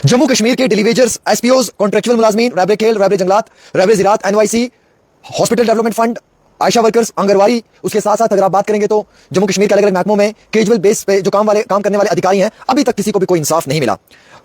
जम्मू कश्मीर के डेलीवेजर्स, एसपीओज, कॉन्ट्रेक्चुअल मुलाजमीन, रैबरे खेल, रैबरे जंगलात, रैबरे ज़राअत, NYC, hospital development fund, ASHA workers, anganwadi, उसके साथ साथ अगर आप बात करेंगे तो जम्मू कश्मीर के अलग अलग महकमों में कैजुअल बेस पे जो काम करने वाले अधिकारी हैं, अभी तक किसी को भी कोई इंसाफ नहीं मिला।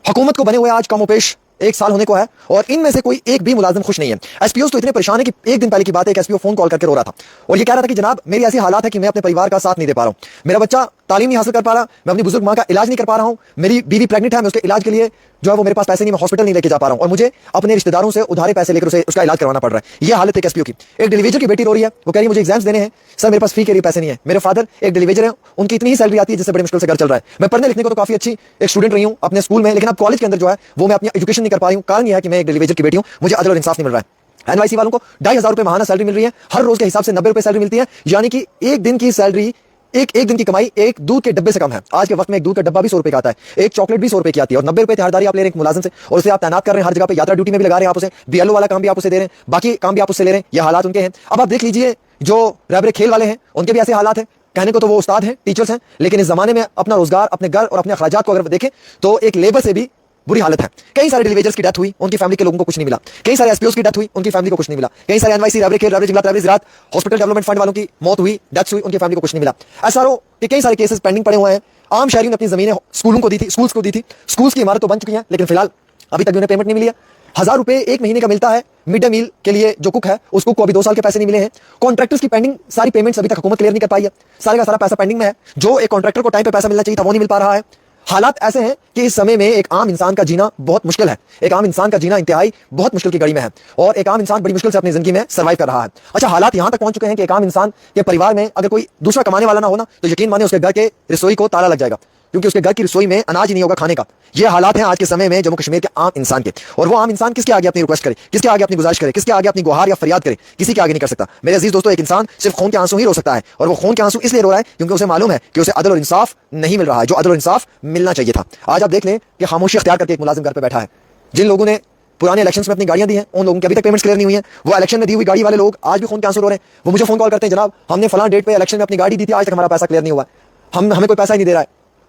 हुकूमत को बने हुए आज कमोपेश 1 साल होने को है और इनमें से कोई एक भी मुलाजिम खुश नहीं है। एसपीओ तो इतने परेशान है कि एक दिन पहले की बात है, एक एसपीओ फोन कॉल करके रो रहा था और ये कह रहा था कि जनाब मेरी ऐसी हालात है कि मैं अपने परिवार का साथ नहीं दे पा रहा हूं, मेरा बच्चा तालीम नहीं हासिल कर पा रहा, मैं अपनी बुजुर्ग मां का इलाज नहीं कर पा रहा हूं, मेरी बीवी प्रेग्नेंट है, मैं उसके इलाज के लिए जो है वो मेरे पास पैसे नहीं, मैं हॉस्पिटल नहीं लेके जा पा रहा हूं और मुझे अपने रिश्तेदारों से उधारे पैसे लेकर उसका इलाज करवाना पड़ रहा है। ये हालत है एसपीओ की। एक डेलीवेजर की बेटी रो रही है, वो कह रही है मुझे एग्जाम्स देने हैं सर, मेरे पास फी के लिए पैसे नहीं है। मेरे फादर एक डेलीवेजर है, उनकी इतनी ही सैलरी आती है जिससे बड़ी मुश्किल से घर चल रहा है। मैं पढ़ने लिखने को तो काफी अच्छी एक स्टूडेंट रही हूं अपने स्कूल में, लेकिन अब कॉलेज के अंदर जो है वो मैं अपनी एजुकेशन नहीं कर पा रही हूं। कारण यह है कि मैं एक डेलीवेजर की बेटी हूं, मुझे अदल और इंसाफ नहीं मिल रहा है। एनवाईसी वालों को 2,500 रुपए महाना सैलरी मिल रही है, हर रोज के हिसाब से 90 रुपए सैलरी मिलती है, यानी कि एक दिन की सैलरी एक दिन की कमाई एक दूध के डब्बे से कम है। आज के वक्त में एक दूध का डब्बा भी 100 रुपए का आता है, एक चॉकलेट भी 100 रुपए की आती है और 90 रुपए तिहाड़दारी आप ले रहे हैं एक मुलाजिम से और उसे आप तैनात कर रहे हैं हर जगह पे, यात्रा ड्यूटी में भी लगा रहे हैं आप उसे, बीएलओ वाला काम भी आप उसे दे रहे हैं, बाकी काम भी आप उससे ले रहे हैं। ये हालात उनके हैं। अब आप देख लीजिए जो रैबरे खेल वाले हैं उनके भी ऐसे हालात हैं। कहने को तो वो उस्ताद हैं, टीचर्स हैं, लेकिन इस जमाने में अपना रोजगार, अपने घर और अपने अखराजात को अगर देखें तो एक लेबर से भी बुरी हालत है। कई सारे डेलीवेजर्स की डेथ हुई, उनकी फैमिली के लोगों को कुछ नहीं मिला। कई सारे एसपीओस की डेथ हुई, उनकी फैमिली को कुछ नहीं मिला। कई सारे एनवाईसी, रैबरे खेल, रैबरे जंगलात, रैबरे ज़राअत, हॉस्पिटल डेवलपमेंट फंड वालों की मौत हुई, डेथ्स हुई, उनकी फैमिली को कुछ नहीं मिला। एसआरओ के कई सारे केसेस पेंडिंग पड़े हुए हैं। आम शहरियों ने अपनी जमीनें स्कूलों को दी थी, स्कूल्स को दी थी, स्कूल्स की इमारत तो बन चुकी है, लेकिन फिलहाल अभी तक भी उन्हें पेमेंट नहीं मिली है। 1,000 रुपए एक महीने का मिलता है मिड डे मील के लिए, जो कुक है उस कुक को अभी 2 साल के पैसे नहीं मिले हैं। कॉन्ट्रैक्टर्स की पेंडिंग सारी पेमेंट्स अभी तक हुकूमत क्लियर नहीं कर पाई है, सारे का सारा पैसा पेंडिंग में है। जो एक कॉन्ट्रैक्टर को टाइम पे पैसा मिलना चाहिए था वो नहीं मिल पा रहा है। हालात ऐसे हैं कि इस समय में एक आम इंसान का जीना बहुत मुश्किल है, एक आम इंसान का जीना इंतहाई बहुत मुश्किल की घड़ी में है और एक आम इंसान बड़ी मुश्किल से अपनी जिंदगी में सर्वाइव कर रहा है। अच्छा, हालात यहां तक पहुंच चुके हैं कि एक आम इंसान के परिवार में अगर कोई दूसरा कमाने वाला ना हो ना तो यकीन माने उसके घर के रसोई को ताला लग जाएगा, क्योंकि उसके घर की रसोई में अनाज ही नहीं होगा खाने का। ये हालात हैं आज के समय में जम्मू कश्मीर के आम इंसान के। और वो आम इंसान किसके आगे अपनी रिक्वेस्ट करे, किसके आगे अपनी गुजारिश करे, किसके आगे अपनी गुहार या फरियाद करे, किसी के आगे नहीं कर सकता। मेरे अजीज दोस्तों, एक इंसान सिर्फ खून के आंसू ही रो सकता है और वो खून के आंसू इसलिए रो रहा है क्योंकि उसे मालूम है कि उसे अदल और इंसाफ नहीं मिल रहा है, जो अदल और इंसाफ मिलना चाहिए था। आज आप देख लें कि खामोशी अख्तियार करके एक मुलाजिम घर पर बैठा है। जिन लोगों ने पुराने इलेक्शंस में अपनी गाड़ियां दी हैं उन लोगों की अभी तक पेमेंट्स क्लियर नहीं हुई है। वो इलेक्शन में दी हुई गाड़ी वाले लोग आज भी खून के आंसू रो रहे हैं। वो मुझे फोन कॉल करते हैं, जनाब हमने फलां डेट पे इलेक्शन में अपनी गाड़ी दी थी, आज तक हमारा पैसा क्लियर नहीं हुआ, हमें कोई पैसा ही नहीं दे रहा है।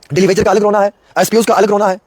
डेलीवेजर का अलग रोना है, एसपीओस का अलग रोना है,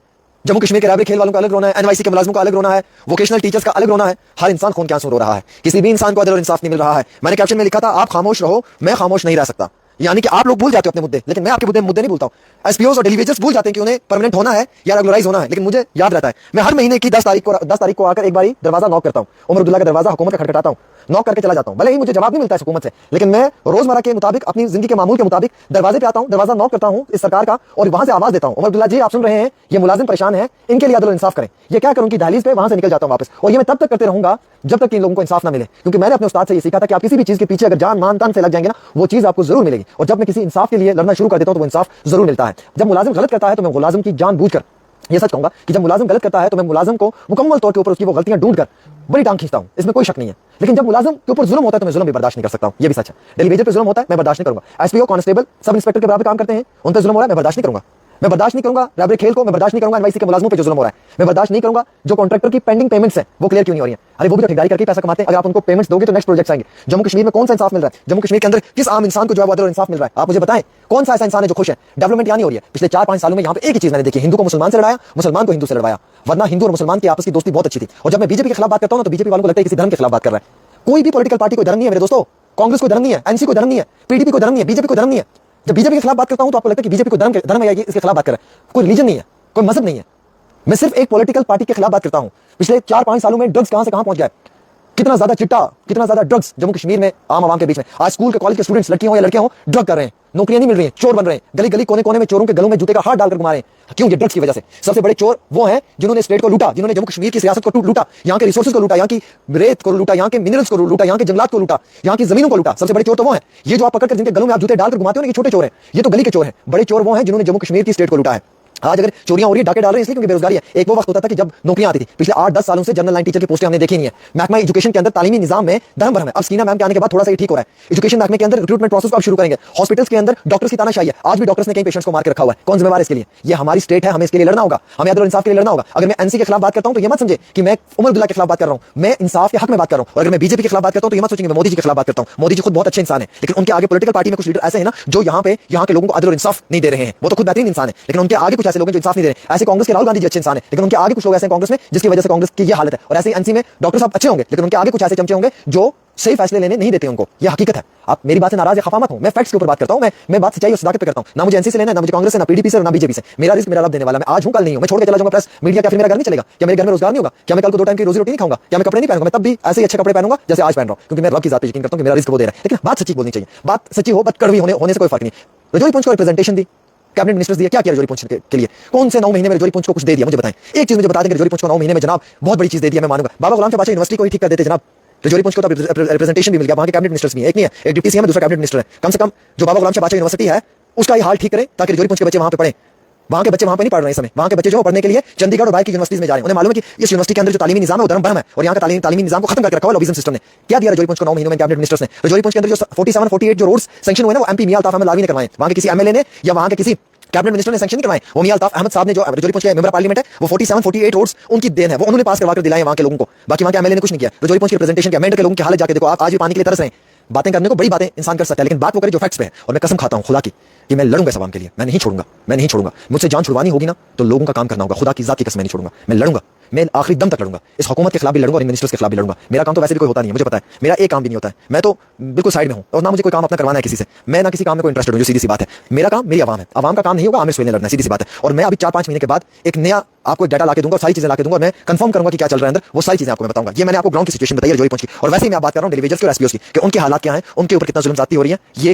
जम्मू कश्मीर के रैबरे खेल वालों का अलग रोना है, एनवाईसी के मुलाजिमों का अलग रोना है, वोकेशनल टीचर्स का अलग रोना है। हर इंसान खून के आंसू रो रहा है, किसी भी इंसान को अदल और इंसाफ नहीं मिल रहा है। मैंने कैप्शन में लिखा था, आप खामोश रहो, मैं खामोश नहीं रह सकता। यानी कि आप लोग भूल जाते हो अपने मुद्दे, लेकिन मैं आपके मुद्दे नहीं भूलता हूं। एसपीओस और डेलीवेजर्स भूल जाते हैं कि उन्हें परमानेंट होना है या रेगुलराइज होना है, लेकिन मुझे याद रहता है। मैं हर महीने की 10 तारीख को आकर एक बारी दरवाजा नॉक करता हूं, उमर अब्दुल्ला का दरवाजा हुकूमत का खटखटाता हूं, नॉक करके चला जाता हूं। भले ही मुझे जवाब नहीं मिलता है हुकूमत से, लेकिन मैं रोजमर्रा के मुताबिक अपनी जिंदगी के मामूल के मुताबिक दरवाजे पे आता हूं, दरवाजा नॉक करता हूं इस सरकार का और वहां से आवाज देता हूं, उमर अब्दुल्ला जी आप सुन रहे हैं, ये मुलाजिम परेशान है, इनके लिए अदल और इंसाफ करें। ये क्या करूं कि दहलीज पे वहां से निकल जाता हूं वापस, और ये मैं तब तक करते रहूंगा जब तक कि इन लोगों को इंसाफ ना मिले, क्योंकि मैंने अपने उस्ताद से ये सीखा था कि आप किसी भी चीज के पीछे अगर जान मान तन से लग जाएंगे ना, वो चीज आपको जरूर मिलेगी। और जब मैं किसी इंसाफ के लिए लड़ना शुरू कर देता हूं तो वो इंसाफ जरूर मिलता है। जब मुलाजिम गलत करता है तो मैं मुलाजिम की जानबूझकर, ये सच कहूंगा कि जब मुलाजिम गलत करता है तो मैं मुलाजिम को मुकम्मल तौर के ऊपर उसकी वो गलतियां ढूंढकर बड़ी टांग खींचता हूं, इसमें कोई शक नहीं है। लेकिन जब मुलाजिम के ऊपर जुल्म होता है तो मैं जुल्म भी बर्दाश्त नहीं कर सकता हूं, ये भी सच है। डेलीवेजर पे जुल्म होता है, मैं बर्दाश्त नहीं करूंगा। एसपीओ, कांस्टेबल, सब इंस्पेक्टर के बराबर काम करते हैं, उन पे जुल्म हो रहा है, मैं बर्दाश्त नहीं करूंगा। मैं बर्दाश्त नहीं करूंगा रैबरे खेल को, मैं बर्दाश्त नहीं करूंगा एनवाईसी के मुलाजिमों पे जो जुल्म हो रहा है, मैं बर्दाश्त नहीं करूंगा जो कॉन्ट्रैक्टर की पेंडिंग पेमेंट्स हैं वो क्लियर क्यों नहीं हो रही हैं। अरे वो भी तो ठेकेदारी करके पैसा कमाते हैं, अगर आप उनको पेमेंट्स दोगे तो नेक्स्ट प्रोजेक्ट्स आएंगे। जम्मू कश्मीर में कौन सा इंसाफ मिल रहा है, जम्मू कश्मीर के अंदर किस आम इंसान को जो है अदल और इंसाफ मिल रहा है, आप मुझे बताएं। कौन सा ऐसा इंसान है जो खुश है? डेवलपमेंट यहाँ नहीं हो रही है। पिछले 4-5 सालों में यहाँ पे एक ही चीज मैंने देखी, हिंदू को मुसलमान से लड़ाया, मुसलमान को हिंदू से लड़वाया, वरना हिंदू और मुसलमान की आपस की दोस्ती बहुत अच्छी थी। और जब मैं बीजेपी के खिलाफ बात करता हूं तो बीजेपी वालों को लगता है किसी धर्म के खिलाफ बात कर रहा है। कोई भी पॉलिटिकल पार्टी को धर्म नहीं है मेरे दोस्तों, कांग्रेस को धर्म नहीं है, एनसी को धर्म नहीं है, पीडीपी को धर्म नहीं है, बीजेपी को धर्म नहीं है। जब बीजेपी के खिलाफ बात करता हूं तो आपको लगता है कि बीजेपी को धर्म है, इसके खिलाफ बात कर रहा है। कोई रिलीजन नहीं है, कोई मजहब नहीं है, मैं सिर्फ एक पॉलिटिकल पार्टी के खिलाफ बात करता हूं। पिछले 4-5 सालों में ड्रग्स कहां से कहां पहुंच गया, कितना ज्यादा चिट्टा, कितना ज्यादा ड्रग्स जम्मू कश्मीर में आम आवाम के बीच में। आज स्कूल के कॉलेज के स्टूडेंट्स, लड़कियां हो या लड़के हो, ड्रग कर रहे हैं, नौकरियां नहीं मिल रही हैं, चोर बन रहे हैं, गली गली कोने कोने में चोरों के गलों में जूते का हाथ डालकर घुमा रहे हैं। क्यों? ये ड्रग्स की वजह से। सबसे बड़े चोर वो हैं जिन्होंने स्टेट को लूटा, जिन्होंने जम्मू कश्मीर की सियासत को लूटा, यहाँ के रिसोर्सेज को लूटा, यहाँ की रेत को लूटा, यहाँ के मिनरल्स को लूटा, यहाँ के जंगलात को लूटा, यहाँ की जमीनों को लूटा। सबसे बड़े चोर तो वो हैं। ये जो आप पकड़ कर जिनके गलों में आप जूते डालकर घुमाते हो ना, ये छोटे चोर हैं, ये तो गली के चोर हैं। बड़े चोर वो हैं जिन्होंने जम्मू कश्मीर की स्टेट को लूटा है। आज अगर चोरियां हो रही है, डाके डाल रहे हैं इसलिए क्योंकि बेरोजगारी है। एक वो वक्त होता था कि जब नौकरियां आती थी। पिछले 8-10 सालों से जनरल लाइन टीचर की पोस्टें हमने देखी नहीं है। महकमा एजुकेशन के अंदर तालीमी निजाम में धर्म भरम है। अब स्कीना मैम के आने के बाद थोड़ा सा ये ठीक हो रहा है। एजुकेशन महकमे के अंदर रिक्रूटमेंट प्रोसेस को अब शुरू करेंगे। हॉस्पिटल्स के अंदर डॉक्टर्स की तानाशाही है। आज भी डॉक्टर्स ने कई पेशेंट्स को मार के रखा हुआ है। कौन जिम्मेवार है इसके लिए? ये हमारी स्टेट है, हमें इसके लिए लड़ना होगा, हमें अदल और इंसाफ के लिए लड़ना होगा। अगर मैं एनसी के खिलाफ बात करता हूं तो ये मत समझे कि मैं उमर अब्दुल्ला के खिलाफ बात कर रहा हूं, मैं इंसाफ के हक में बात कर रहा हूं। और अगर मैं बीजेपी के खिलाफ बात करता हूं तो ये मत सोचेंगे मैं मोदी जी के खिलाफ बात करता हूं। मोदी जी खुद बहुत अच्छे इंसान है, लेकिन उनके आगे पॉलिटिकल पार्टी में कुछ लीडर ऐसे हैं ना जो यहाँ के लोगों को अदल और इंसाफ नहीं दे रहे हैं। वो तो खुद बेहतरीन इंसान है, लेकिन उनके आगे कुछ ऐसे लोग हैं जो इंसाफ नहीं दे रहे। ऐसे कांग्रेस के राहुल गांधी जी अच्छे इंसान है, लेकिन उनके आगे कुछ लोग ऐसे हैं कांग्रेस में जिसकी वजह से कांग्रेस की ये हालत है। और ऐसे एनसी में डॉक्टर साहब अच्छे होंगे, लेकिन उनके आगे कुछ ऐसे चमचे होंगे जो सही फैसले लेने नहीं देते उनको। ये हकीकत है। आप मेरी बात से नाराज या खफा मत हो, मैं फैक्ट्स के ऊपर बात करता हूं। मैं बात सच्चाई और सदाकत पे करता हूं। ना मुझे एनसी से लेना है, ना मुझे कांग्रेस से, ना पीडीपी से, ना बीजेपी से। मेरा रिस्क मेरा रब देने वाला। मैं आज हूं, कल नहीं हूं। मैं छोड़ के चला जाऊंगा प्रेस मीडिया, क्या फिर मेरा घर नहीं चलेगा? क्या मेरे घर में रोजगार नहीं होगा? क्या मैं कल को 2 टाइम की रोजी रोटी नहीं खाऊंगा? क्या मैं कपड़े नहीं पहनूंगा? मैं तब भी ऐसे ही अच्छे कपड़े पहनूंगा जैसे आज पहन रहा हूं, क्योंकि मैं रब की जात पे यकीन करता हूं कि मेरा रिस्क वो दे रहा है। लेकिन बात सच्ची बोलनी चाहिए। बात सच्ची हो, बट कड़वी होने से कोई फर्क नहीं। रजौरी पुंछ को रिप्रेजेंटेशन दी, कैबिनेट मिनिस्टर्स दिया। क्या किया रजौरी पुंछ के लिए? कौन से 9 महीने में रजौरी पुंछ को कुछ दे दिया? मुझे बताएं। एक चीज मुझे बता दें कि रजौरी पुंछ को 9 महीने में जनाब बहुत बड़ी चीज दे दिया, मैं मानूंगा। बाबा गुलाम शहबाज यूनिवर्सिटी को ही ठीक कर देते जनाब। रजौरी पुंछ को तो रिप्रेजेंटेशन भी मिल गया, वहां के कैबिनेट मिनिस्टर्स भी है। एक नहीं है, एक डिप्टी सीएम है, दूसरा कैबिनेट मिनिस्टर है। कम से कम जो बाबा गुलाम शहबाज यूनिवर्सिटी है उसका ये हाल ठीक करें, ताकि रजौरी पुंछ के बच्चे वहां पे पढ़ें। वहां के बच्चे वहां पे नहीं पढ़ रहे हैं इस समय। वहां के बच्चे जो पढ़ने के लिए चंडीगढ़ और बाहर की यूनिवर्सिटीज में जा रहे हैं। उन्हें मालूम है कि इस यूनिवर्सिटी के अंदर जो तालीमी निजाम है वो धर्म भरम है, और यहाँ का तालीमी निजाम को खत्म करके रखा हुआ लॉबिज्म सिस्टम ने। क्या दिया रजौरी पुंछ को 9 महीनों में कैबिनेट मिनिस्टर्स ने? रजौरी पुंछ के अंदर जो 47-48 जो रोड्स सैंक्शन हुए ना, वो एमपी मियां अल्ताफ अहमद लावी ने करवाए। वहां के किसी एमएलए ने या वहां के किसी कैबिनेट मिनिस्टर ने सैंक्शन नहीं करवाए। वो मियां अल्ताफ अहमद साहब ने, जो रजौरी पुंछ के मेंबर पार्लियामेंट है, वो 47-48 रोड्स उनकी देन है। वो उन्होंने पास करवा कर दिलाए वहां के लोगों को। बाकी वहां के एमएलए ने कुछ नहीं किया। रजौरी पुंछ की रिप्रेजेंटेशन क्या? मेंढक के लोगों की हालत जाके देखो। आप आज भी पानी के लिए तरस रहे हैं। बातें करने को बड़ी बातें इंसान कर सकता है, लेकिन बात वो करे जो फैक्ट्स पे है। और मैं कसम खाता हूं खुदा की कि मैं लड़ूंगा इस अवाम के लिए। मैं नहीं छोड़ूंगा, मैं नहीं छोड़ूंगा। मुझसे जान छुड़वानी होगी ना तो लोगों का काम करना होगा। खुदा की जात की कसम, मैं नहीं छोड़ूंगा। मैं लड़ूंगा, मैं आखिरी दम तक लड़ूंगा। इस हुकूमत के खिलाफ भी लड़ूंगा और इन मिनिस्टर्स के खिलाफ भी लड़ूंगा। मेरा काम तो वैसे भी कोई होता नहीं है, मुझे पता है। मेरा एक काम भी नहीं होता है। मैं तो बिल्कुल साइड में हूं, और ना मुझे कोई काम अपना करवाना है किसी से। मैं ना किसी काम में कोई इंटरेस्टेड हूं, जो सीधी सी बात है। मेरा काम मेरी आवाम है। आवाम का काम नहीं होगा आमिर सुहेल ने लड़ना है, सीधी सी बात है। और मैं अभी 4-5 महीने के बाद एक नया आपको डाटा लाके दूंगा, सारी चीजें लाके दूंगा, और मैं कंफर्म करूंगा कि क्या चल रहा है अंदर। वो सारी चीजें आपको मैं बताऊंगा। ये मैंने आपको ग्राउंड की सिचुएशन बताई है रजौरी पुंछ की। और वैसे ही मैं बात कर रहा हूं डेली वेजर्स की और एसपीओस की, कि उनके हालात क्या हैं, उनके ऊपर कितना जुल्म ज्यादती हो रही है। ये